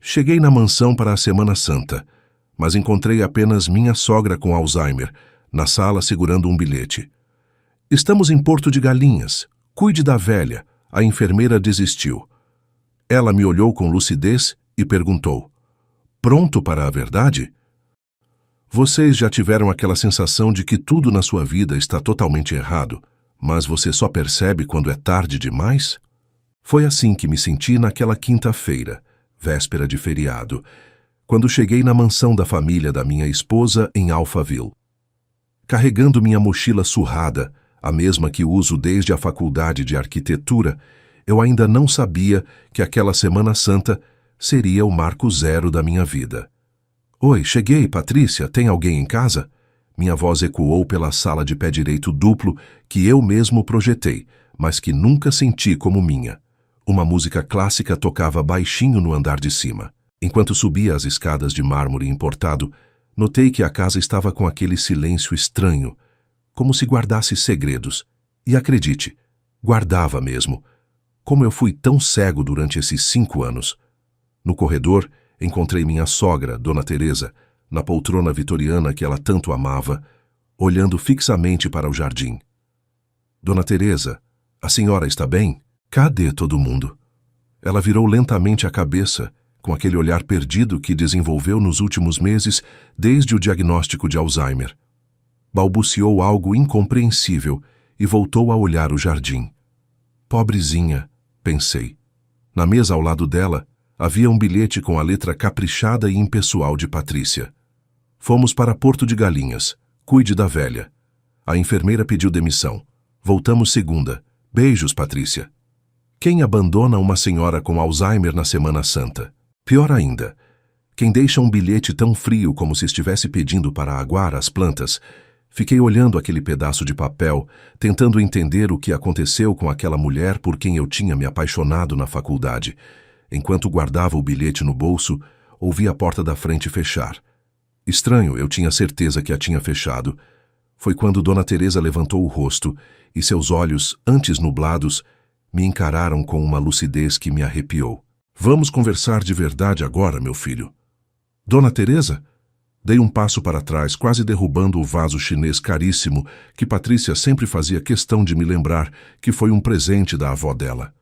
Cheguei na mansão para a Semana Santa, mas encontrei apenas minha sogra com Alzheimer, na sala segurando um bilhete. Estamos em Porto de Galinhas. Cuide da velha. A enfermeira desistiu. Ela me olhou com lucidez e perguntou: pronto para a verdade? Vocês já tiveram aquela sensação de que tudo na sua vida está totalmente errado, mas você só percebe quando é tarde demais? Foi assim que me senti naquela quinta-feira, véspera de feriado, quando cheguei na mansão da família da minha esposa em Alphaville. Carregando minha mochila surrada, a mesma que uso desde a faculdade de arquitetura, eu ainda não sabia que aquela Semana Santa seria o marco zero da minha vida. Oi, cheguei, Patrícia, tem alguém em casa? Minha voz ecoou pela sala de pé direito duplo que eu mesmo projetei, mas que nunca senti como minha. Uma música clássica tocava baixinho no andar de cima. Enquanto subia as escadas de mármore importado, notei que a casa estava com aquele silêncio estranho, como se guardasse segredos. E acredite, guardava mesmo. Como eu fui tão cego durante esses 5 anos. No corredor, encontrei minha sogra, Dona Teresa, na poltrona vitoriana que ela tanto amava, olhando fixamente para o jardim. Dona Teresa, a senhora está bem? Cadê todo mundo? Ela virou lentamente a cabeça, com aquele olhar perdido que desenvolveu nos últimos meses desde o diagnóstico de Alzheimer. Balbuciou algo incompreensível e voltou a olhar o jardim. Pobrezinha, pensei. Na mesa ao lado dela, havia um bilhete com a letra caprichada e impessoal de Patrícia. Fomos para Porto de Galinhas. Cuide da velha. A enfermeira pediu demissão. Voltamos segunda. Beijos, Patrícia. Quem abandona uma senhora com Alzheimer na Semana Santa? Pior ainda, quem deixa um bilhete tão frio como se estivesse pedindo para aguar as plantas. Fiquei olhando aquele pedaço de papel, tentando entender o que aconteceu com aquela mulher por quem eu tinha me apaixonado na faculdade. Enquanto guardava o bilhete no bolso, ouvi a porta da frente fechar. Estranho, eu tinha certeza que a tinha fechado. Foi quando Dona Teresa levantou o rosto e seus olhos, antes nublados, me encararam com uma lucidez que me arrepiou. Vamos conversar de verdade agora, meu filho. Dona Teresa? Dei um passo para trás, quase derrubando o vaso chinês caríssimo que Patrícia sempre fazia questão de me lembrar que foi um presente da avó dela.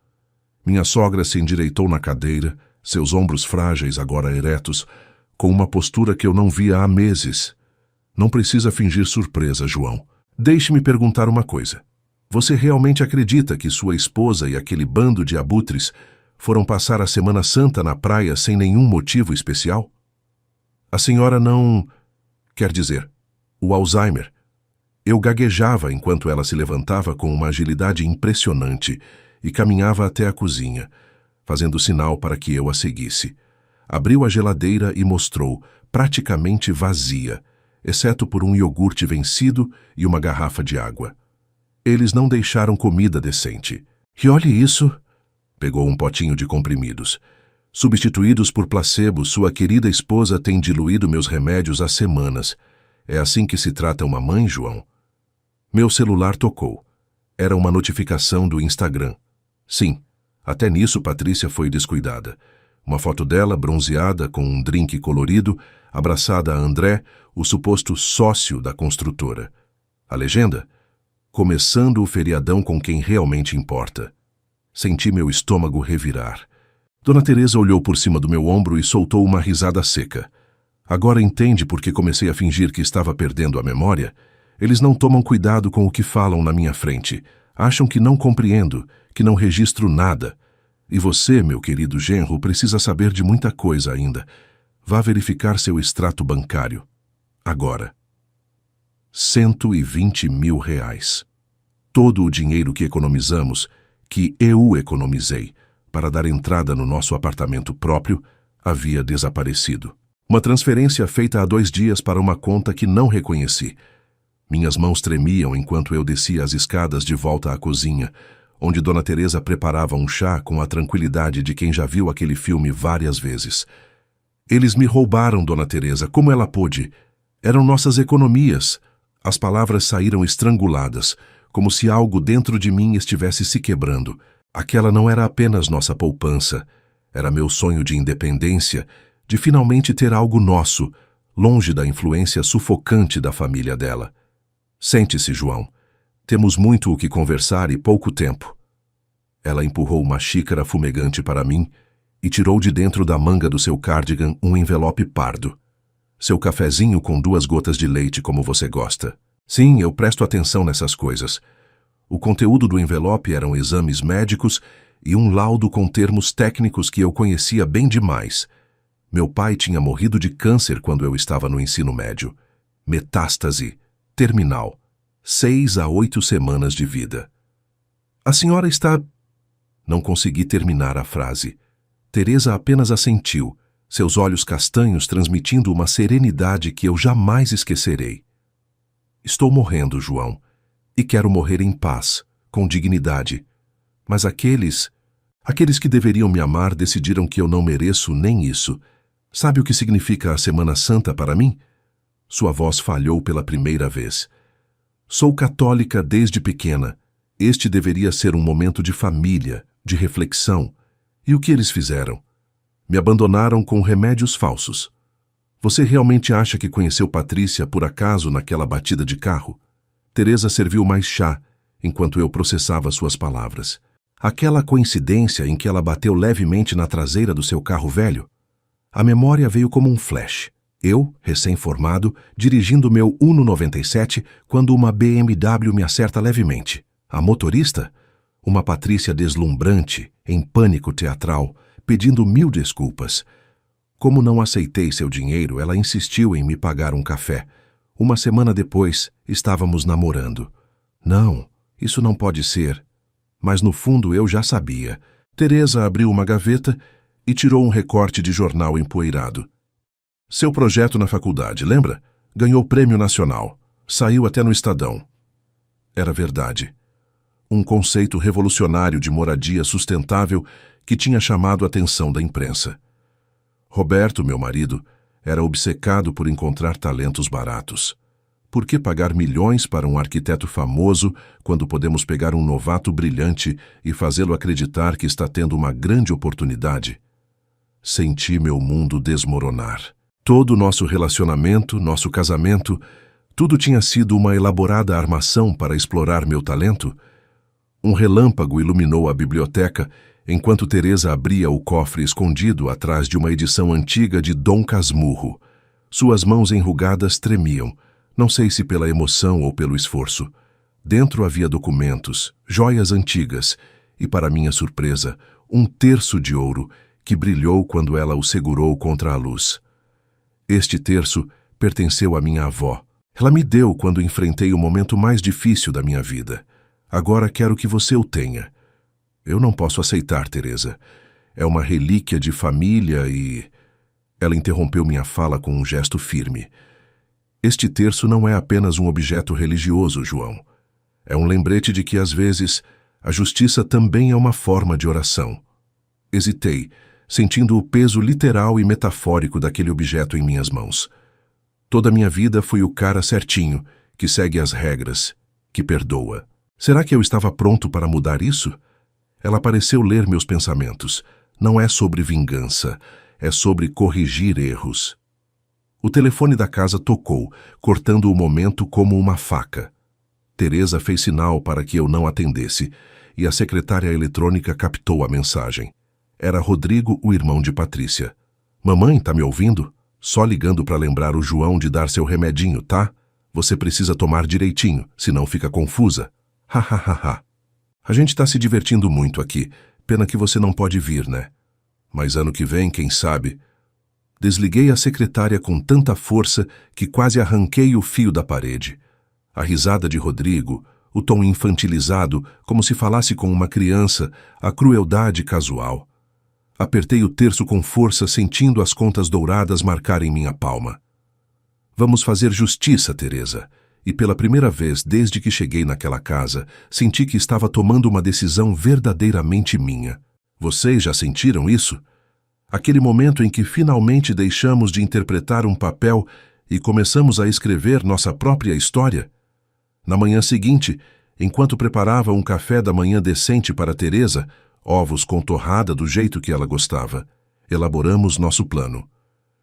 Minha sogra se endireitou na cadeira, seus ombros frágeis agora eretos, com uma postura que eu não via há meses. Não precisa fingir surpresa, João. Deixe-me perguntar uma coisa. Você realmente acredita que sua esposa e aquele bando de abutres foram passar a Semana Santa na praia sem nenhum motivo especial? A senhora não... Quer dizer, o Alzheimer. Eu gaguejava enquanto ela se levantava com uma agilidade impressionante e caminhava até a cozinha, fazendo sinal para que eu a seguisse. Abriu a geladeira e mostrou, praticamente vazia, exceto por um iogurte vencido e uma garrafa de água. Eles não deixaram comida decente. E olhe isso! Pegou um potinho de comprimidos. Substituídos por placebo, sua querida esposa tem diluído meus remédios há semanas. É assim que se trata uma mãe, João? Meu celular tocou. Era uma notificação do Instagram. Sim, até nisso Patrícia foi descuidada. Uma foto dela, bronzeada, com um drink colorido, abraçada a André, o suposto sócio da construtora. A legenda? Começando o feriadão com quem realmente importa. Senti meu estômago revirar. Dona Teresa olhou por cima do meu ombro e soltou uma risada seca. Agora entende por que comecei a fingir que estava perdendo a memória? Eles não tomam cuidado com o que falam na minha frente. Acham que não compreendo, que não registro nada. E você, meu querido genro, precisa saber de muita coisa ainda. Vá verificar seu extrato bancário. Agora. 120 mil reais. Todo o dinheiro que economizamos, que eu economizei, para dar entrada no nosso apartamento próprio, havia desaparecido. Uma transferência feita há 2 dias para uma conta que não reconheci. Minhas mãos tremiam enquanto eu descia as escadas de volta à cozinha, onde Dona Teresa preparava um chá com a tranquilidade de quem já viu aquele filme várias vezes. Eles me roubaram, Dona Teresa, como ela pôde? Eram nossas economias. As palavras saíram estranguladas, como se algo dentro de mim estivesse se quebrando. Aquela não era apenas nossa poupança. Era meu sonho de independência, de finalmente ter algo nosso, longe da influência sufocante da família dela. Sente-se, João. Temos muito o que conversar e pouco tempo. Ela empurrou uma xícara fumegante para mim e tirou de dentro da manga do seu cardigan um envelope pardo. Seu cafezinho com 2 gotas de leite como você gosta. Sim, eu presto atenção nessas coisas. O conteúdo do envelope eram exames médicos e um laudo com termos técnicos que eu conhecia bem demais. Meu pai tinha morrido de câncer quando eu estava no ensino médio. Metástase, terminal, 6 a 8 semanas de vida. A senhora está... Não consegui terminar a frase. Teresa apenas assentiu, seus olhos castanhos transmitindo uma serenidade que eu jamais esquecerei. Estou morrendo, João, e quero morrer em paz, com dignidade. Mas aqueles que deveriam me amar decidiram que eu não mereço nem isso. Sabe o que significa a Semana Santa para mim? Sua voz falhou pela primeira vez. Sou católica desde pequena. Este deveria ser um momento de família, de reflexão. E o que eles fizeram? Me abandonaram com remédios falsos. Você realmente acha que conheceu Patrícia por acaso naquela batida de carro? Teresa serviu mais chá, enquanto eu processava suas palavras. Aquela coincidência em que ela bateu levemente na traseira do seu carro velho? A memória veio como um flash. Eu, recém-formado, dirigindo meu Uno 97, quando uma BMW me acerta levemente. A motorista? Uma Patrícia deslumbrante, em pânico teatral, pedindo 1000 desculpas. Como não aceitei seu dinheiro, ela insistiu em me pagar um café. Uma semana depois, estávamos namorando. Não, isso não pode ser. Mas no fundo eu já sabia. Teresa abriu uma gaveta e tirou um recorte de jornal empoeirado. Seu projeto na faculdade, lembra? Ganhou prêmio nacional. Saiu até no Estadão. Era verdade. Um conceito revolucionário de moradia sustentável que tinha chamado a atenção da imprensa. Roberto, meu marido, era obcecado por encontrar talentos baratos. Por que pagar milhões para um arquiteto famoso quando podemos pegar um novato brilhante e fazê-lo acreditar que está tendo uma grande oportunidade? Senti meu mundo desmoronar. Todo o nosso relacionamento, nosso casamento, tudo tinha sido uma elaborada armação para explorar meu talento? Um relâmpago iluminou a biblioteca enquanto Teresa abria o cofre escondido atrás de uma edição antiga de Dom Casmurro. Suas mãos enrugadas tremiam, não sei se pela emoção ou pelo esforço. Dentro havia documentos, joias antigas e, para minha surpresa, um terço de ouro que brilhou quando ela o segurou contra a luz. Este terço pertenceu à minha avó. Ela me deu quando enfrentei o momento mais difícil da minha vida. Agora quero que você o tenha. Eu não posso aceitar, Teresa. É uma relíquia de família e... Ela interrompeu minha fala com um gesto firme. Este terço não é apenas um objeto religioso, João. É um lembrete de que, às vezes, a justiça também é uma forma de oração. Hesitei, sentindo o peso literal e metafórico daquele objeto em minhas mãos. Toda a minha vida fui o cara certinho, que segue as regras, que perdoa. Será que eu estava pronto para mudar isso? Ela pareceu ler meus pensamentos. Não é sobre vingança, é sobre corrigir erros. O telefone da casa tocou, cortando o momento como uma faca. Teresa fez sinal para que eu não atendesse, e a secretária eletrônica captou a mensagem. Era Rodrigo, o irmão de Patrícia. Mamãe, tá me ouvindo? Só ligando para lembrar o João de dar seu remedinho, tá? Você precisa tomar direitinho, senão fica confusa. Ha ha ha ha. A gente tá se divertindo muito aqui. Pena que você não pode vir, né? Mas ano que vem, quem sabe... Desliguei a secretária com tanta força que quase arranquei o fio da parede. A risada de Rodrigo, o tom infantilizado, como se falasse com uma criança, a crueldade casual. Apertei o terço com força, sentindo as contas douradas marcarem minha palma. Vamos fazer justiça, Teresa. E pela primeira vez desde que cheguei naquela casa, senti que estava tomando uma decisão verdadeiramente minha. Vocês já sentiram isso? Aquele momento em que finalmente deixamos de interpretar um papel e começamos a escrever nossa própria história? Na manhã seguinte, enquanto preparava um café da manhã decente para Teresa, ovos com torrada do jeito que ela gostava, Elaboramos nosso plano.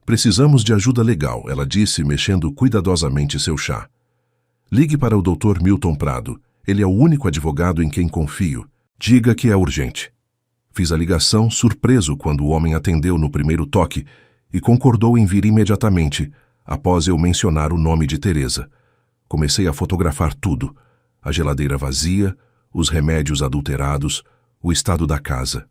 Precisamos de ajuda legal, ela disse, mexendo cuidadosamente seu chá. Ligue para o Dr. Milton Prado. Ele é o único advogado em quem confio. Diga que é urgente. Fiz a ligação, surpreso quando o homem atendeu no primeiro toque e concordou em vir imediatamente, após eu mencionar o nome de Teresa. Comecei a fotografar tudo. A geladeira vazia, os remédios adulterados, o estado da casa.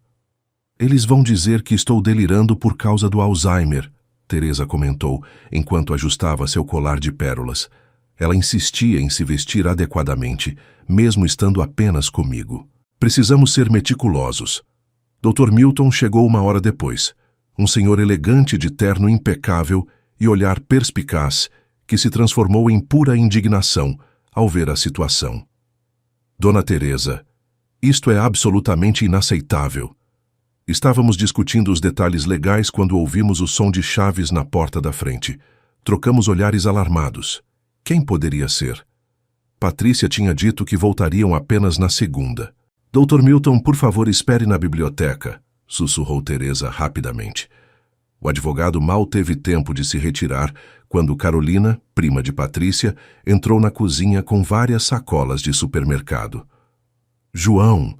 Eles vão dizer que estou delirando por causa do Alzheimer, Teresa comentou, enquanto ajustava seu colar de pérolas. Ela insistia em se vestir adequadamente, mesmo estando apenas comigo. Precisamos ser meticulosos. Dr. Milton chegou 1 hora depois. Um senhor elegante de terno impecável e olhar perspicaz que se transformou em pura indignação ao ver a situação. Dona Teresa, isto é absolutamente inaceitável. Estávamos discutindo os detalhes legais quando ouvimos o som de chaves na porta da frente. Trocamos olhares alarmados. Quem poderia ser? Patrícia tinha dito que voltariam apenas na segunda. Dr. Milton, por favor, espere na biblioteca, sussurrou Teresa rapidamente. O advogado mal teve tempo de se retirar quando Carolina, prima de Patrícia, entrou na cozinha com várias sacolas de supermercado. João,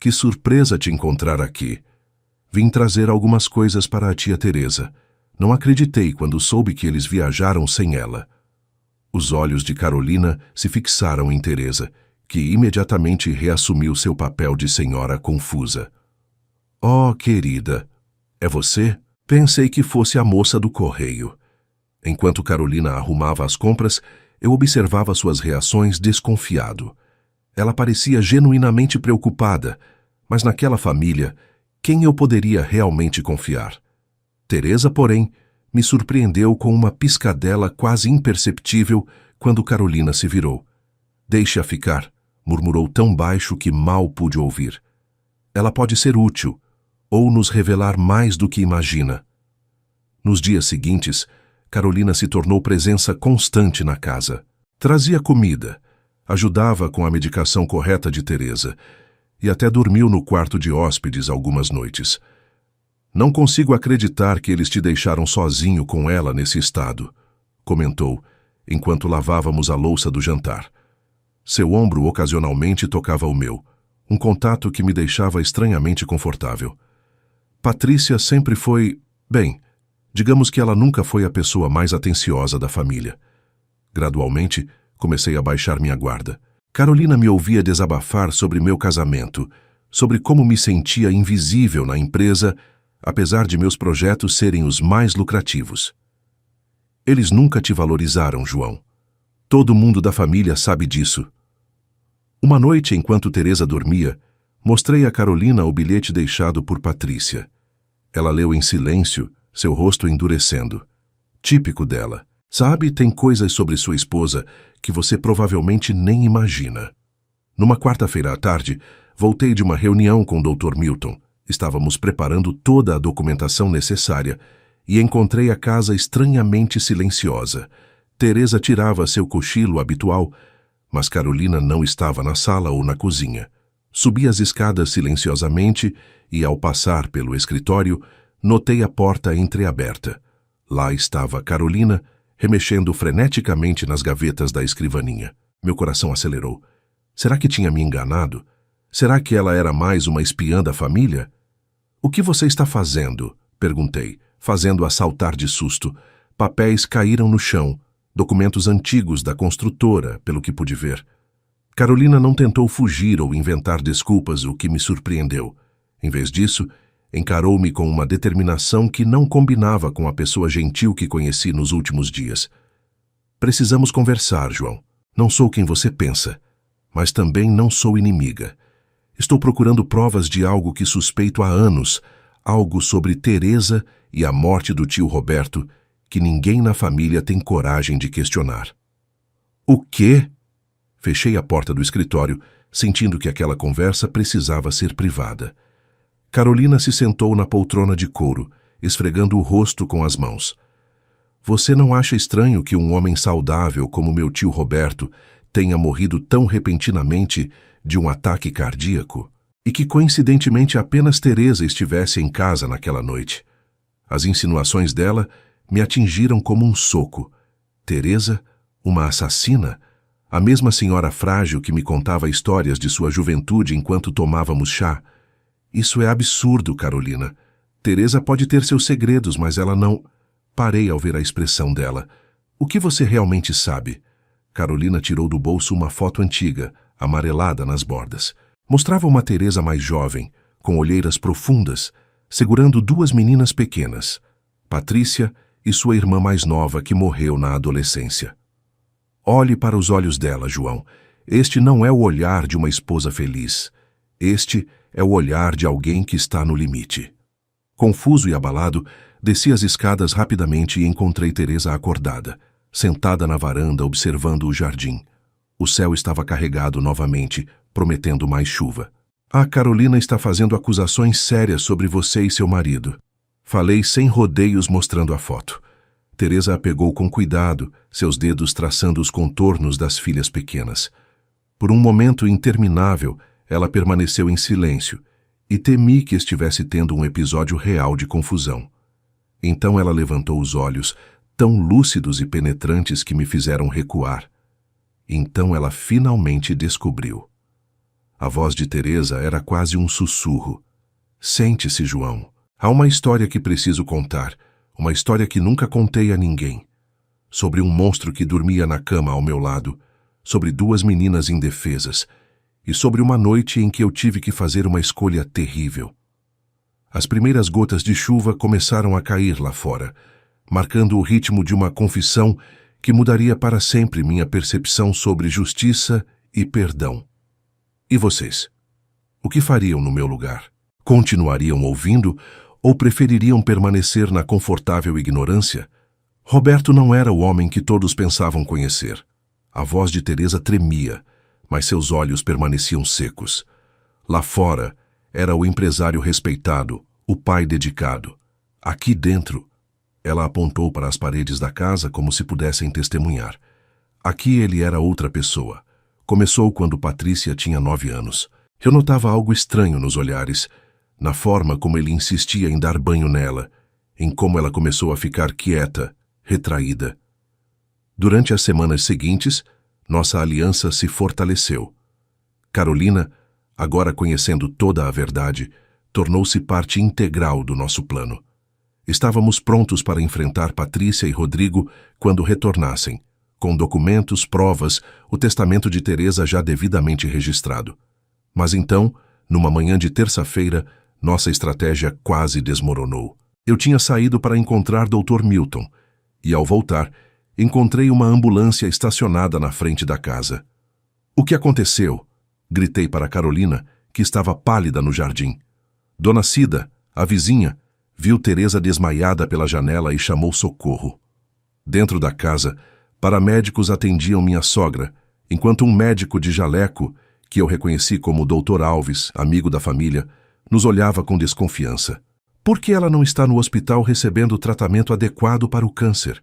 que surpresa te encontrar aqui. Vim trazer algumas coisas para a tia Teresa. Não acreditei quando soube que eles viajaram sem ela. Os olhos de Carolina se fixaram em Teresa, que imediatamente reassumiu seu papel de senhora confusa. Oh, querida, é você? Pensei que fosse a moça do correio. Enquanto Carolina arrumava as compras, eu observava suas reações desconfiado. Ela parecia genuinamente preocupada, mas naquela família, quem eu poderia realmente confiar? Teresa, porém, me surpreendeu com uma piscadela quase imperceptível quando Carolina se virou. Deixe-a ficar, murmurou tão baixo que mal pude ouvir. Ela pode ser útil, ou nos revelar mais do que imagina. Nos dias seguintes, Carolina se tornou presença constante na casa. Trazia comida, ajudava com a medicação correta de Teresa e até dormiu no quarto de hóspedes algumas noites. Não consigo acreditar que eles te deixaram sozinho com ela nesse estado, comentou, enquanto lavávamos a louça do jantar. Seu ombro ocasionalmente tocava o meu, um contato que me deixava estranhamente confortável. Patrícia sempre foi... Bem, digamos que ela nunca foi a pessoa mais atenciosa da família. Gradualmente, comecei a baixar minha guarda. Carolina me ouvia desabafar sobre meu casamento, sobre como me sentia invisível na empresa, apesar de meus projetos serem os mais lucrativos. Eles nunca te valorizaram, João. Todo mundo da família sabe disso. Uma noite, enquanto Teresa dormia, mostrei a Carolina o bilhete deixado por Patrícia. Ela leu em silêncio, seu rosto endurecendo. Típico dela. Sabe, tem coisas sobre sua esposa que você provavelmente nem imagina. Numa quarta-feira à tarde, voltei de uma reunião com o Dr. Milton. Estávamos preparando toda a documentação necessária e encontrei a casa estranhamente silenciosa. Teresa tirava seu cochilo habitual, mas Carolina não estava na sala ou na cozinha. Subi as escadas silenciosamente e, ao passar pelo escritório, notei a porta entreaberta. Lá estava Carolina, remexendo freneticamente nas gavetas da escrivaninha. Meu coração acelerou. Será que tinha me enganado? Será que ela era mais uma espiã da família? O que você está fazendo? Perguntei, fazendo-a saltar de susto. Papéis caíram no chão, documentos antigos da construtora, pelo que pude ver. Carolina não tentou fugir ou inventar desculpas, o que me surpreendeu. Em vez disso, encarou-me com uma determinação que não combinava com a pessoa gentil que conheci nos últimos dias. Precisamos conversar, João. Não sou quem você pensa, mas também não sou inimiga. Estou procurando provas de algo que suspeito há anos, algo sobre Teresa e a morte do tio Roberto, que ninguém na família tem coragem de questionar. O quê? Fechei a porta do escritório, sentindo que aquela conversa precisava ser privada. Carolina se sentou na poltrona de couro, esfregando o rosto com as mãos. Você não acha estranho que um homem saudável como meu tio Roberto tenha morrido tão repentinamente de um ataque cardíaco? E que coincidentemente apenas Teresa estivesse em casa naquela noite? As insinuações dela me atingiram como um soco. Teresa, uma assassina? A mesma senhora frágil que me contava histórias de sua juventude enquanto tomávamos chá. Isso é absurdo, Carolina. Teresa pode ter seus segredos, mas ela não... Parei ao ver a expressão dela. O que você realmente sabe? Carolina tirou do bolso uma foto antiga, amarelada nas bordas. Mostrava uma Teresa mais jovem, com olheiras profundas, segurando duas meninas pequenas, Patrícia e sua irmã mais nova que morreu na adolescência. Olhe para os olhos dela, João. Este não é o olhar de uma esposa feliz. Este é o olhar de alguém que está no limite. Confuso e abalado, desci as escadas rapidamente e encontrei Teresa acordada, sentada na varanda observando o jardim. O céu estava carregado novamente, prometendo mais chuva. A Carolina está fazendo acusações sérias sobre você e seu marido. Falei sem rodeios mostrando a foto. Teresa a pegou com cuidado, seus dedos traçando os contornos das filhas pequenas. Por um momento interminável, ela permaneceu em silêncio, e temi que estivesse tendo um episódio real de confusão. Então ela levantou os olhos, tão lúcidos e penetrantes que me fizeram recuar. Então ela finalmente descobriu. A voz de Teresa era quase um sussurro. Sente-se, João. Há uma história que preciso contar, uma história que nunca contei a ninguém. Sobre um monstro que dormia na cama ao meu lado, sobre duas meninas indefesas, e sobre uma noite em que eu tive que fazer uma escolha terrível. As primeiras gotas de chuva começaram a cair lá fora, marcando o ritmo de uma confissão que mudaria para sempre minha percepção sobre justiça e perdão. E vocês? O que fariam no meu lugar? Continuariam ouvindo ou prefeririam permanecer na confortável ignorância? Roberto não era o homem que todos pensavam conhecer. A voz de Teresa tremia, mas seus olhos permaneciam secos. Lá fora, era o empresário respeitado, o pai dedicado. Aqui dentro, ela apontou para as paredes da casa como se pudessem testemunhar. Aqui ele era outra pessoa. Começou quando Patrícia tinha 9 anos. Eu notava algo estranho nos olhares, na forma como ele insistia em dar banho nela, em como ela começou a ficar quieta, retraída. Durante as semanas seguintes, nossa aliança se fortaleceu. Carolina, agora conhecendo toda a verdade, tornou-se parte integral do nosso plano. Estávamos prontos para enfrentar Patrícia e Rodrigo quando retornassem, com documentos, provas, o testamento de Teresa já devidamente registrado. Mas então, numa manhã de terça-feira, nossa estratégia quase desmoronou. Eu tinha saído para encontrar Dr. Milton, e ao voltar, encontrei uma ambulância estacionada na frente da casa. O que aconteceu? Gritei para Carolina, que estava pálida no jardim. Dona Cida, a vizinha, viu Teresa desmaiada pela janela e chamou socorro. Dentro da casa, paramédicos atendiam minha sogra, enquanto um médico de jaleco, que eu reconheci como Dr. Alves, amigo da família, nos olhava com desconfiança. Por que ela não está no hospital recebendo o tratamento adequado para o câncer?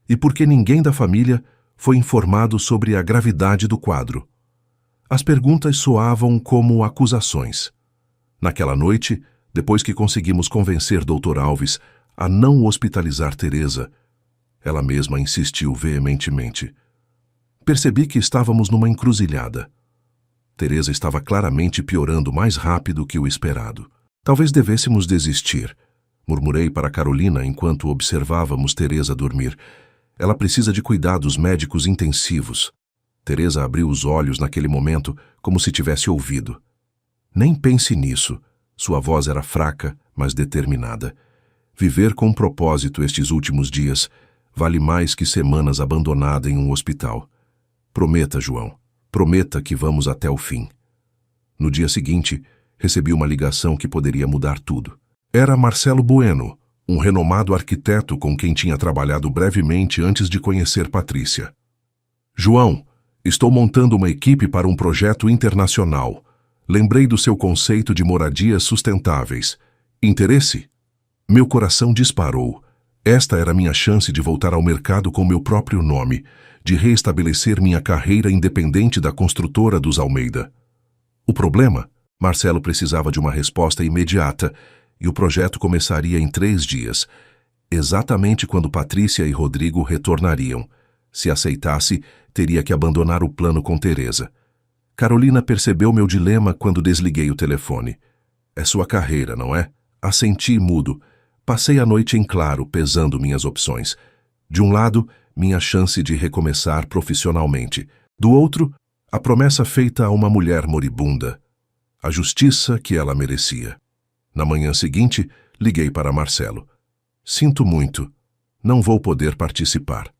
E por que ninguém da família foi informado sobre a gravidade do quadro? As perguntas soavam como acusações. Naquela noite, depois que conseguimos convencer Dr. Alves a não hospitalizar Teresa, ela mesma insistiu veementemente. Percebi que estávamos numa encruzilhada. Teresa estava claramente piorando mais rápido que o esperado. Talvez devêssemos desistir, murmurei para Carolina enquanto observávamos Teresa dormir. Ela precisa de cuidados médicos intensivos. Teresa abriu os olhos naquele momento como se tivesse ouvido. Nem pense nisso. Sua voz era fraca, mas determinada. Viver com propósito estes últimos dias vale mais que semanas abandonada em um hospital. Prometa, João. Prometa que vamos até o fim. No dia seguinte, recebi uma ligação que poderia mudar tudo. Era Marcelo Bueno, um renomado arquiteto com quem tinha trabalhado brevemente antes de conhecer Patrícia. João, estou montando uma equipe para um projeto internacional. Lembrei do seu conceito de moradias sustentáveis. Interesse? Meu coração disparou. Esta era minha chance de voltar ao mercado com meu próprio nome, de reestabelecer minha carreira independente da construtora dos Almeida. O problema? Marcelo precisava de uma resposta imediata, e o projeto começaria em 3 dias. exatamente quando Patrícia e Rodrigo retornariam. Se aceitasse, teria que abandonar o plano com Teresa. Carolina percebeu meu dilema quando desliguei o telefone. É sua carreira, não é? Assenti mudo. Passei a noite em claro, pesando minhas opções. De um lado, minha chance de recomeçar profissionalmente. Do outro, a promessa feita a uma mulher moribunda. A justiça que ela merecia. Na manhã seguinte, liguei para Marcelo. Sinto muito. Não vou poder participar.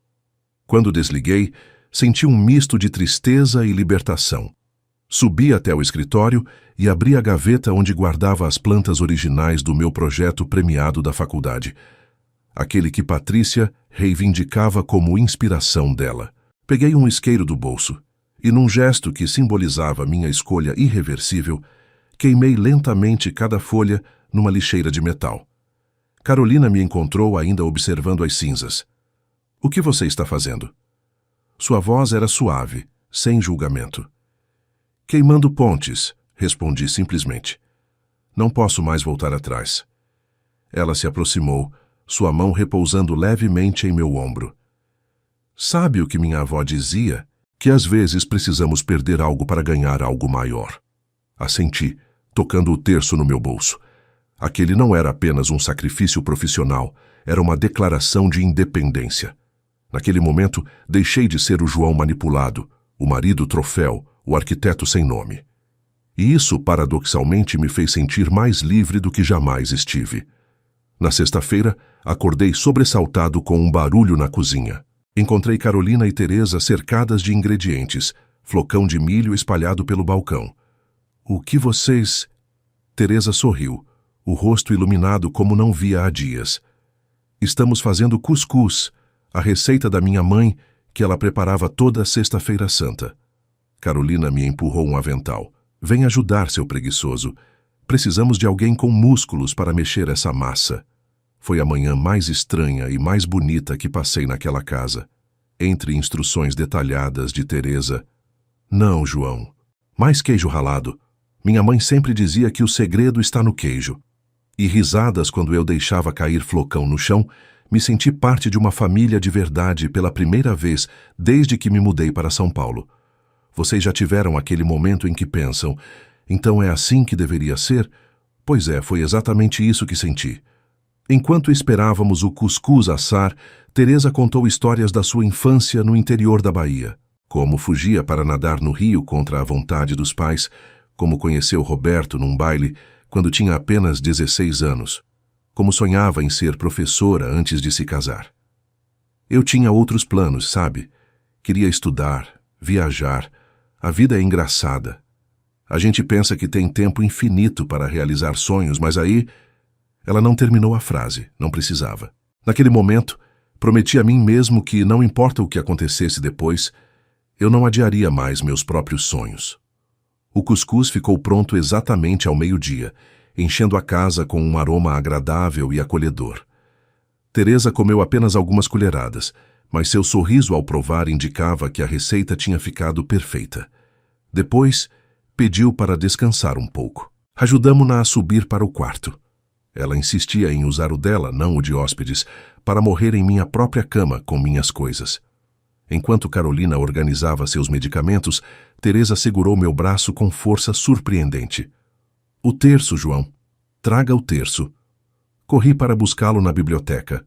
Quando desliguei, senti um misto de tristeza e libertação. Subi até o escritório e abri a gaveta onde guardava as plantas originais do meu projeto premiado da faculdade. Aquele que Patrícia reivindicava como inspiração dela. Peguei um isqueiro do bolso e, num gesto que simbolizava minha escolha irreversível, queimei lentamente cada folha numa lixeira de metal. Carolina me encontrou ainda observando as cinzas. O que você está fazendo? Sua voz era suave, sem julgamento. Queimando pontes, respondi simplesmente. Não posso mais voltar atrás. Ela se aproximou, sua mão repousando levemente em meu ombro. Sabe o que minha avó dizia? Que às vezes precisamos perder algo para ganhar algo maior. Assenti, tocando o terço no meu bolso. Aquele não era apenas um sacrifício profissional, era uma declaração de independência. Naquele momento, deixei de ser o João manipulado, o marido troféu, o arquiteto sem nome. E isso, paradoxalmente, me fez sentir mais livre do que jamais estive. Na sexta-feira, acordei sobressaltado com um barulho na cozinha. Encontrei Carolina e Teresa cercadas de ingredientes, flocão de milho espalhado pelo balcão. O que vocês... Teresa sorriu, o rosto iluminado como não via há dias. Estamos fazendo cuscuz, a receita da minha mãe, que ela preparava toda sexta-feira santa. Carolina me empurrou um avental. Vem ajudar, seu preguiçoso. Precisamos de alguém com músculos para mexer essa massa. Foi a manhã mais estranha e mais bonita que passei naquela casa. Entre instruções detalhadas de Teresa. Não, João. Mais queijo ralado. Minha mãe sempre dizia que o segredo está no queijo. E risadas quando eu deixava cair flocão no chão, me senti parte de uma família de verdade pela primeira vez desde que me mudei para São Paulo. Vocês já tiveram aquele momento em que pensam, então é assim que deveria ser? Pois é, foi exatamente isso que senti. Enquanto esperávamos o cuscuz assar, Teresa contou histórias da sua infância no interior da Bahia. Como fugia para nadar no rio contra a vontade dos pais, como conheceu Roberto num baile quando tinha apenas 16 anos, como sonhava em ser professora antes de se casar. Eu tinha outros planos, sabe? Queria estudar, viajar. A vida é engraçada. A gente pensa que tem tempo infinito para realizar sonhos, mas aí... Ela não terminou a frase, não precisava. Naquele momento, prometi a mim mesmo que, não importa o que acontecesse depois, eu não adiaria mais meus próprios sonhos. O cuscuz ficou pronto exatamente ao meio-dia, enchendo a casa com um aroma agradável e acolhedor. Teresa comeu apenas algumas colheradas, mas seu sorriso ao provar indicava que a receita tinha ficado perfeita. Depois, pediu para descansar um pouco. Ajudamo-na a subir para o quarto. Ela insistia em usar o dela, não o de hóspedes, para morrer em minha própria cama com minhas coisas. Enquanto Carolina organizava seus medicamentos, Teresa segurou meu braço com força surpreendente. O terço, João. Traga o terço. Corri para buscá-lo na biblioteca.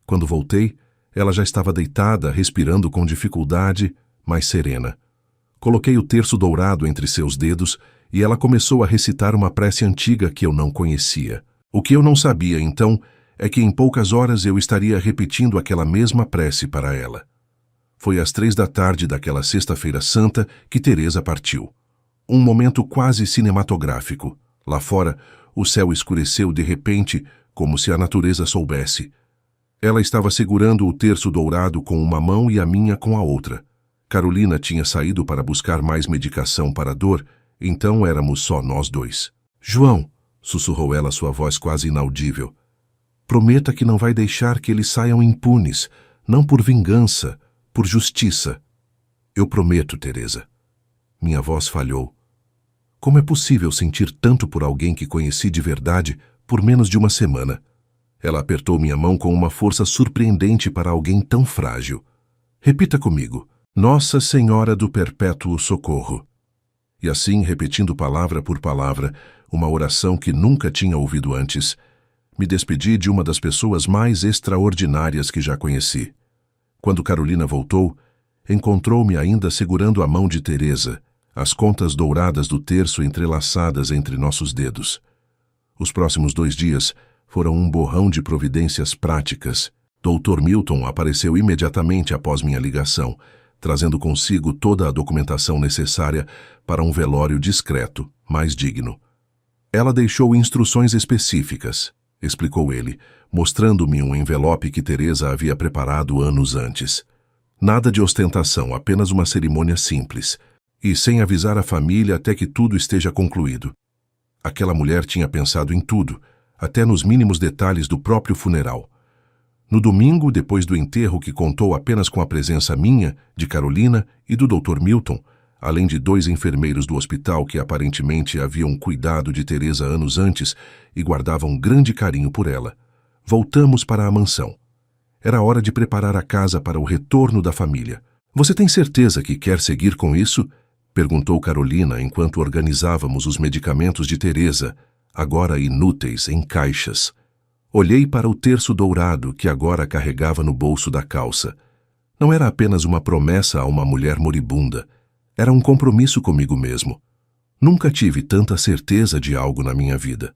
Quando voltei, ela já estava deitada, respirando com dificuldade, mas serena. Coloquei o terço dourado entre seus dedos e ela começou a recitar uma prece antiga que eu não conhecia. O que eu não sabia, então, é que em poucas horas eu estaria repetindo aquela mesma prece para ela. Foi às 3 da tarde daquela sexta-feira santa que Teresa partiu. Um momento quase cinematográfico. Lá fora, o céu escureceu de repente, como se a natureza soubesse. Ela estava segurando o terço dourado com uma mão e a minha com a outra. Carolina tinha saído para buscar mais medicação para a dor, então éramos só nós dois. João, sussurrou ela, sua voz quase inaudível. Prometa que não vai deixar que eles saiam impunes, não por vingança, por justiça. Eu prometo, Teresa. Minha voz falhou. Como é possível sentir tanto por alguém que conheci de verdade por menos de uma semana? Ela apertou minha mão com uma força surpreendente para alguém tão frágil. Repita comigo: Nossa Senhora do Perpétuo Socorro. E assim, repetindo palavra por palavra, uma oração que nunca tinha ouvido antes, me despedi de uma das pessoas mais extraordinárias que já conheci. Quando Carolina voltou, encontrou-me ainda segurando a mão de Teresa, as contas douradas do terço entrelaçadas entre nossos dedos. Os próximos 2 dias foram um borrão de providências práticas. Dr. Milton apareceu imediatamente após minha ligação, trazendo consigo toda a documentação necessária para um velório discreto, mas digno. Ela deixou instruções específicas, explicou ele, mostrando-me um envelope que Teresa havia preparado anos antes. Nada de ostentação, apenas uma cerimônia simples, e sem avisar a família até que tudo esteja concluído. Aquela mulher tinha pensado em tudo, até nos mínimos detalhes do próprio funeral. No domingo, depois do enterro que contou apenas com a presença minha, de Carolina e do Dr. Milton, além de 2 enfermeiros do hospital que aparentemente haviam cuidado de Teresa anos antes e guardavam grande carinho por ela, voltamos para a mansão. Era hora de preparar a casa para o retorno da família. Você tem certeza que quer seguir com isso? Perguntou Carolina enquanto organizávamos os medicamentos de Teresa, agora inúteis em caixas. Olhei para o terço dourado que agora carregava no bolso da calça. Não era apenas uma promessa a uma mulher moribunda. Era um compromisso comigo mesmo. Nunca tive tanta certeza de algo na minha vida.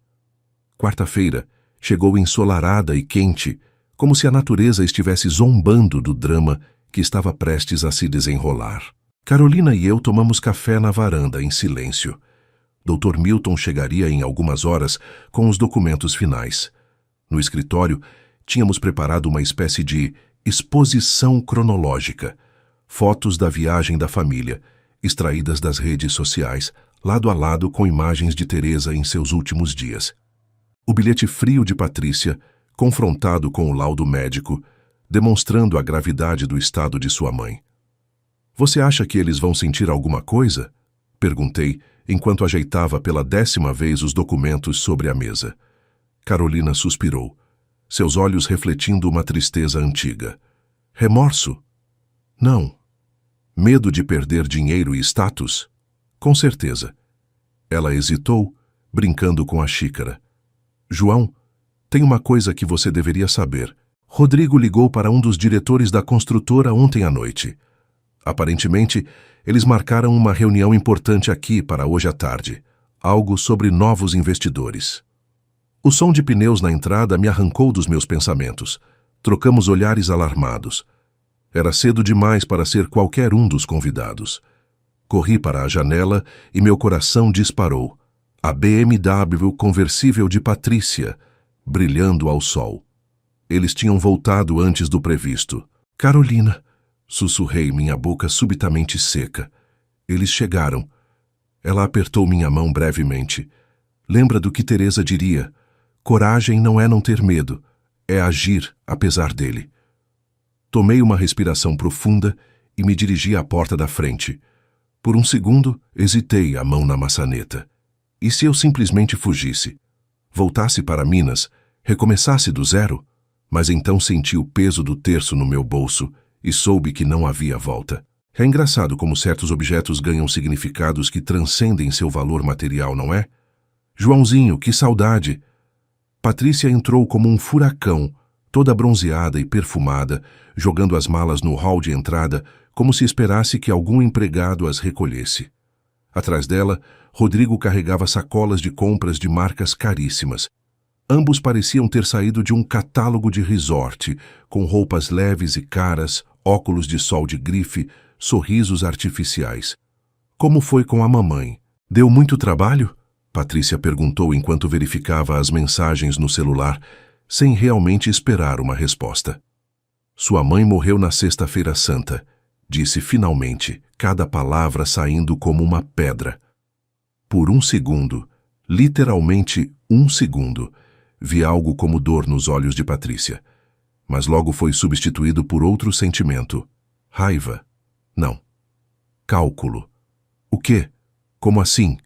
Quarta-feira chegou ensolarada e quente, como se a natureza estivesse zombando do drama que estava prestes a se desenrolar. Carolina e eu tomamos café na varanda em silêncio. Dr. Milton chegaria em algumas horas com os documentos finais. No escritório, tínhamos preparado uma espécie de exposição cronológica. Fotos da viagem da família, extraídas das redes sociais, lado a lado com imagens de Teresa em seus últimos dias. O bilhete frio de Patrícia, confrontado com o laudo médico, demonstrando a gravidade do estado de sua mãe. Você acha que eles vão sentir alguma coisa? Perguntei, enquanto ajeitava pela 10ª vez os documentos sobre a mesa. Carolina suspirou, seus olhos refletindo uma tristeza antiga. Remorso? Não. Medo de perder dinheiro e status? Com certeza. Ela hesitou, brincando com a xícara. João, tem uma coisa que você deveria saber. Rodrigo ligou para um dos diretores da construtora ontem à noite. Aparentemente, eles marcaram uma reunião importante aqui para hoje à tarde. Algo sobre novos investidores. O som de pneus na entrada me arrancou dos meus pensamentos. Trocamos olhares alarmados. Era cedo demais para ser qualquer um dos convidados. Corri para a janela e meu coração disparou. A BMW conversível de Patrícia, brilhando ao sol. Eles tinham voltado antes do previsto. Carolina, sussurrei, minha boca subitamente seca. Eles chegaram. Ela apertou minha mão brevemente. Lembra do que Teresa diria? Coragem não é não ter medo, é agir apesar dele. Tomei uma respiração profunda e me dirigi à porta da frente. Por um segundo, hesitei, a mão na maçaneta. E se eu simplesmente fugisse? Voltasse para Minas, recomeçasse do zero? Mas então senti o peso do terço no meu bolso e soube que não havia volta. É engraçado como certos objetos ganham significados que transcendem seu valor material, não é? Joãozinho, que saudade! Patrícia entrou como um furacão, toda bronzeada e perfumada, jogando as malas no hall de entrada, como se esperasse que algum empregado as recolhesse. Atrás dela, Rodrigo carregava sacolas de compras de marcas caríssimas. Ambos pareciam ter saído de um catálogo de resort, com roupas leves e caras, óculos de sol de grife, sorrisos artificiais. Como foi com a mamãe? Deu muito trabalho? Patrícia perguntou enquanto verificava as mensagens no celular, sem realmente esperar uma resposta. Sua mãe morreu na Sexta-feira Santa, disse finalmente, cada palavra saindo como uma pedra. Por um segundo, literalmente um segundo, vi algo como dor nos olhos de Patrícia, mas logo foi substituído por outro sentimento. Raiva? Não. Cálculo. O quê? Como assim?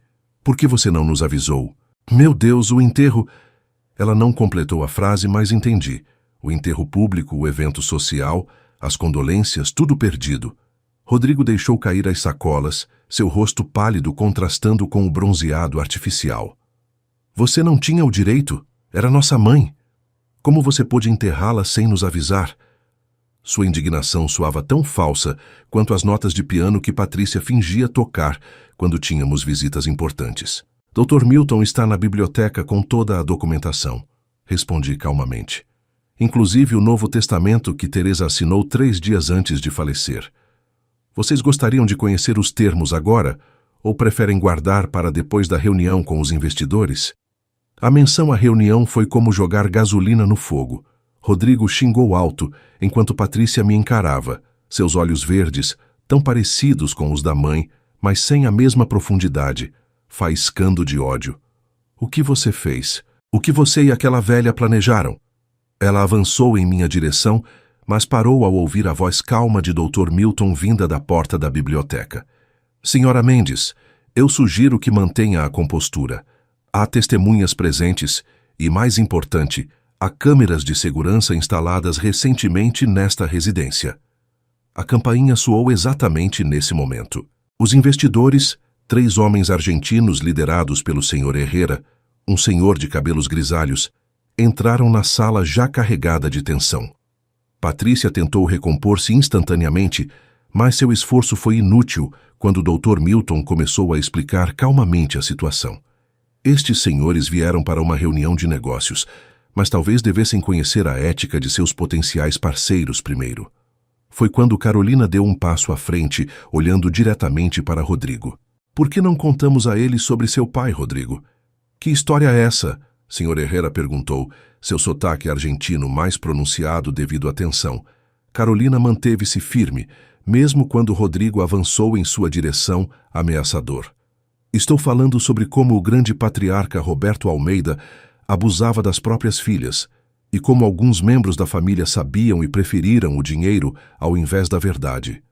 Por que você não nos avisou? Meu Deus, o enterro... Ela não completou a frase, mas entendi. O enterro público, o evento social, as condolências, tudo perdido. Rodrigo deixou cair as sacolas, seu rosto pálido contrastando com o bronzeado artificial. Você não tinha o direito. Era nossa mãe. Como você pôde enterrá-la sem nos avisar? Sua indignação soava tão falsa quanto as notas de piano que Patrícia fingia tocar quando tínhamos visitas importantes. Dr. Milton está na biblioteca com toda a documentação, respondi calmamente. Inclusive o Novo Testamento que Teresa assinou 3 dias antes de falecer. Vocês gostariam de conhecer os termos agora ou preferem guardar para depois da reunião com os investidores? A menção à reunião foi como jogar gasolina no fogo. Rodrigo xingou alto, enquanto Patrícia me encarava, seus olhos verdes, tão parecidos com os da mãe, mas sem a mesma profundidade, faiscando de ódio. O que você fez? O que você e aquela velha planejaram? Ela avançou em minha direção, mas parou ao ouvir a voz calma de Dr. Milton vinda da porta da biblioteca. Senhora Mendes, eu sugiro que mantenha a compostura. Há testemunhas presentes e, mais importante, há câmeras de segurança instaladas recentemente nesta residência. A campainha soou exatamente nesse momento. Os investidores, 3 homens argentinos liderados pelo Sr. Herrera, um senhor de cabelos grisalhos, entraram na sala já carregada de tensão. Patrícia tentou recompor-se instantaneamente, mas seu esforço foi inútil quando o Dr. Milton começou a explicar calmamente a situação. Estes senhores vieram para uma reunião de negócios, mas talvez devessem conhecer a ética de seus potenciais parceiros primeiro. Foi quando Carolina deu um passo à frente, olhando diretamente para Rodrigo. Por que não contamos a ele sobre seu pai, Rodrigo? Que história é essa? Sr. Herrera perguntou, seu sotaque argentino mais pronunciado devido à tensão. Carolina manteve-se firme, mesmo quando Rodrigo avançou em sua direção, ameaçador. Estou falando sobre como o grande patriarca Roberto Almeida abusava das próprias filhas, e como alguns membros da família sabiam e preferiram o dinheiro ao invés da verdade.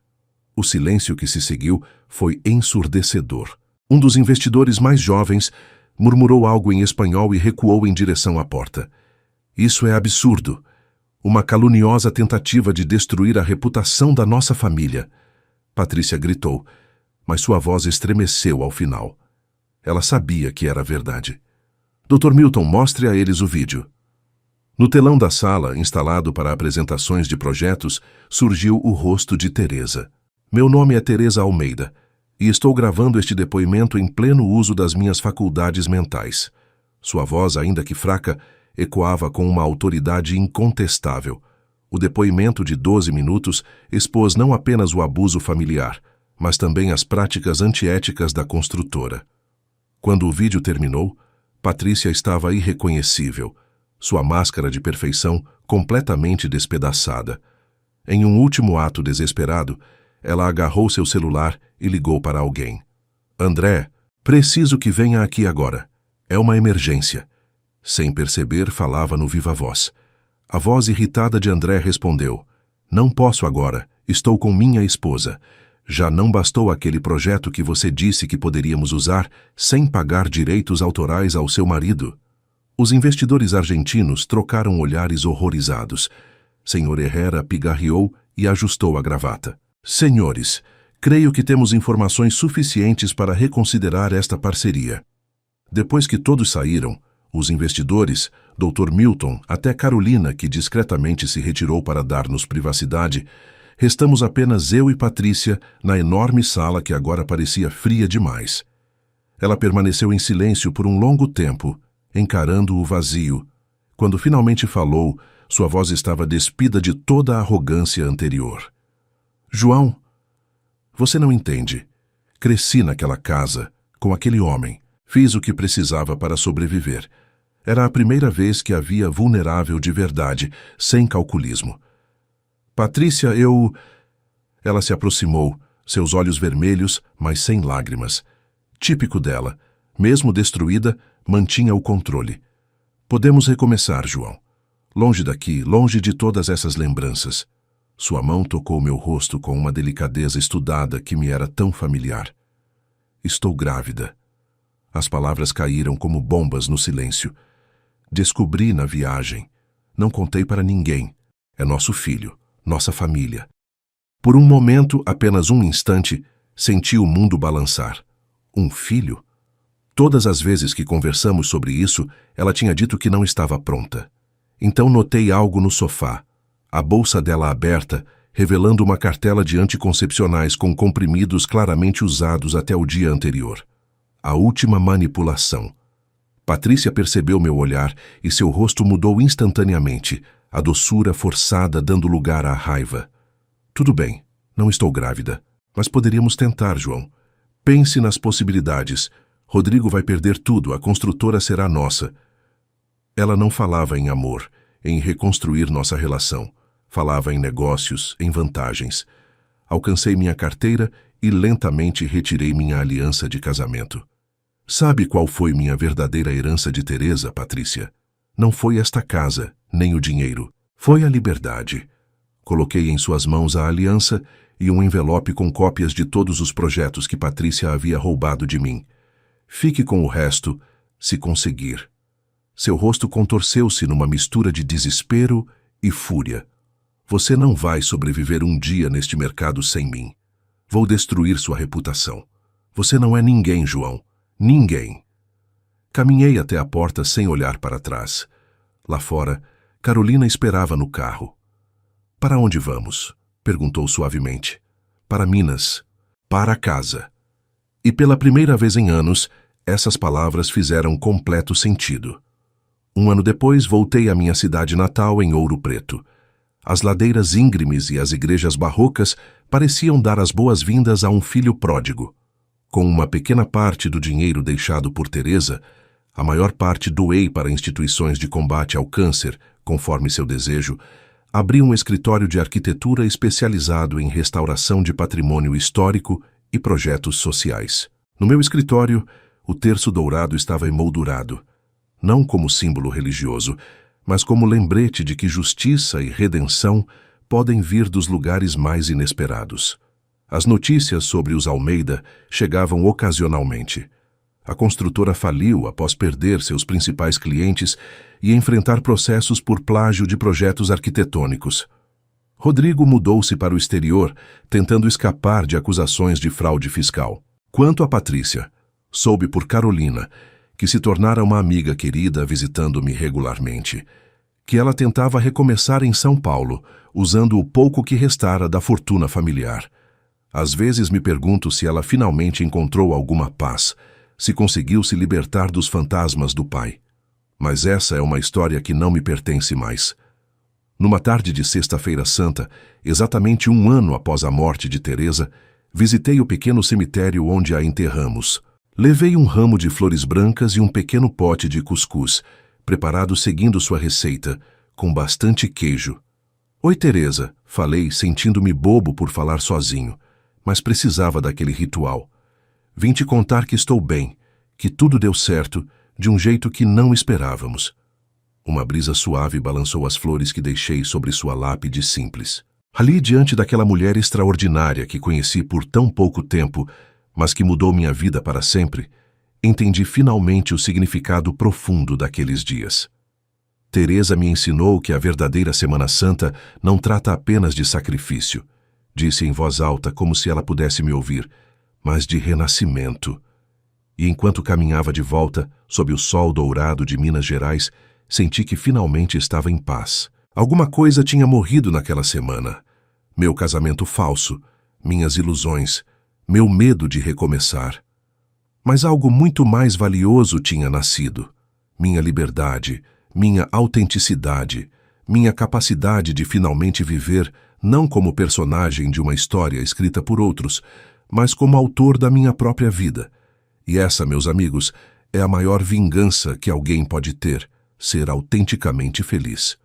O silêncio que se seguiu foi ensurdecedor. Um dos investidores mais jovens murmurou algo em espanhol e recuou em direção à porta. Isso é absurdo. Uma caluniosa tentativa de destruir a reputação da nossa família. Patrícia gritou, mas sua voz estremeceu ao final. Ela sabia que era verdade. Dr. Milton, mostre a eles o vídeo. No telão da sala, instalado para apresentações de projetos, surgiu o rosto de Teresa. Meu nome é Teresa Almeida, e estou gravando este depoimento em pleno uso das minhas faculdades mentais. Sua voz, ainda que fraca, ecoava com uma autoridade incontestável. O depoimento de 12 minutos expôs não apenas o abuso familiar, mas também as práticas antiéticas da construtora. Quando o vídeo terminou, Patrícia estava irreconhecível, sua máscara de perfeição completamente despedaçada. Em um último ato desesperado, ela agarrou seu celular e ligou para alguém. André, preciso que venha aqui agora. É uma emergência. Sem perceber, falava no viva voz. A voz irritada de André respondeu. Não posso agora, estou com minha esposa. Já não bastou aquele projeto que você disse que poderíamos usar sem pagar direitos autorais ao seu marido? Os investidores argentinos trocaram olhares horrorizados. Sr. Herrera pigarreou e ajustou a gravata. Senhores, creio que temos informações suficientes para reconsiderar esta parceria. Depois que todos saíram, os investidores, Dr. Milton, até Carolina, que discretamente se retirou para dar-nos privacidade, restamos apenas eu e Patrícia na enorme sala que agora parecia fria demais. Ela permaneceu em silêncio por um longo tempo, encarando o vazio. Quando finalmente falou, sua voz estava despida de toda a arrogância anterior. João, você não entende. Cresci naquela casa, com aquele homem. Fiz o que precisava para sobreviver. Era a primeira vez que a via vulnerável de verdade, sem calculismo. Patrícia, eu... Ela se aproximou, seus olhos vermelhos, mas sem lágrimas. Típico dela, mesmo destruída, mantinha o controle. Podemos recomeçar, João. Longe daqui, longe de todas essas lembranças. Sua mão tocou meu rosto com uma delicadeza estudada que me era tão familiar. Estou grávida. As palavras caíram como bombas no silêncio. Descobri na viagem. Não contei para ninguém. É nosso filho, nossa família. Por um momento, apenas um instante, senti o mundo balançar. Um filho? Todas as vezes que conversamos sobre isso, ela tinha dito que não estava pronta. Então notei algo no sofá, a bolsa dela aberta, revelando uma cartela de anticoncepcionais com comprimidos claramente usados até o dia anterior. A última manipulação. Patrícia percebeu meu olhar e seu rosto mudou instantaneamente, a doçura forçada dando lugar à raiva. Tudo bem, não estou grávida, mas poderíamos tentar, João. Pense nas possibilidades. Rodrigo vai perder tudo, a construtora será nossa. Ela não falava em amor, em reconstruir nossa relação. Falava em negócios, em vantagens. Alcancei minha carteira e lentamente retirei minha aliança de casamento. Sabe qual foi minha verdadeira herança de Teresa, Patrícia? Não foi esta casa, nem o dinheiro. Foi a liberdade. Coloquei em suas mãos a aliança e um envelope com cópias de todos os projetos que Patrícia havia roubado de mim. Fique com o resto, se conseguir. Seu rosto contorceu-se numa mistura de desespero e fúria. Você não vai sobreviver um dia neste mercado sem mim. Vou destruir sua reputação. Você não é ninguém, João. Ninguém. Caminhei até a porta sem olhar para trás. Lá fora, Carolina esperava no carro. Para onde vamos? Perguntou suavemente. Para Minas. Para casa. E pela primeira vez em anos, essas palavras fizeram completo sentido. Um ano depois, voltei à minha cidade natal em Ouro Preto. As ladeiras íngremes e as igrejas barrocas pareciam dar as boas-vindas a um filho pródigo. Com uma pequena parte do dinheiro deixado por Teresa, a maior parte doei para instituições de combate ao câncer, conforme seu desejo, abri um escritório de arquitetura especializado em restauração de patrimônio histórico e projetos sociais. No meu escritório, o terço dourado estava emoldurado, não como símbolo religioso, mas como lembrete de que justiça e redenção podem vir dos lugares mais inesperados. As notícias sobre os Almeida chegavam ocasionalmente. A construtora faliu após perder seus principais clientes e enfrentar processos por plágio de projetos arquitetônicos. Rodrigo mudou-se para o exterior, tentando escapar de acusações de fraude fiscal. Quanto a Patrícia, soube por Carolina, que se tornara uma amiga querida visitando-me regularmente, que ela tentava recomeçar em São Paulo, usando o pouco que restara da fortuna familiar. Às vezes me pergunto se ela finalmente encontrou alguma paz, se conseguiu se libertar dos fantasmas do pai. Mas essa é uma história que não me pertence mais. Numa tarde de Sexta-feira Santa, exatamente um ano após a morte de Teresa, visitei o pequeno cemitério onde a enterramos. Levei um ramo de flores brancas e um pequeno pote de cuscuz, preparado seguindo sua receita, com bastante queijo. Oi, Teresa, falei, sentindo-me bobo por falar sozinho, mas precisava daquele ritual. Vim te contar que estou bem, que tudo deu certo, de um jeito que não esperávamos. Uma brisa suave balançou as flores que deixei sobre sua lápide simples. Ali, diante daquela mulher extraordinária que conheci por tão pouco tempo, mas que mudou minha vida para sempre, entendi finalmente o significado profundo daqueles dias. Teresa me ensinou que a verdadeira Semana Santa não trata apenas de sacrifício, disse em voz alta como se ela pudesse me ouvir, mas de renascimento. E enquanto caminhava de volta, sob o sol dourado de Minas Gerais, senti que finalmente estava em paz. Alguma coisa tinha morrido naquela semana. Meu casamento falso, minhas ilusões, meu medo de recomeçar. Mas algo muito mais valioso tinha nascido. Minha liberdade, minha autenticidade, minha capacidade de finalmente viver não como personagem de uma história escrita por outros, mas como autor da minha própria vida. E essa, meus amigos, é a maior vingança que alguém pode ter, ser autenticamente feliz.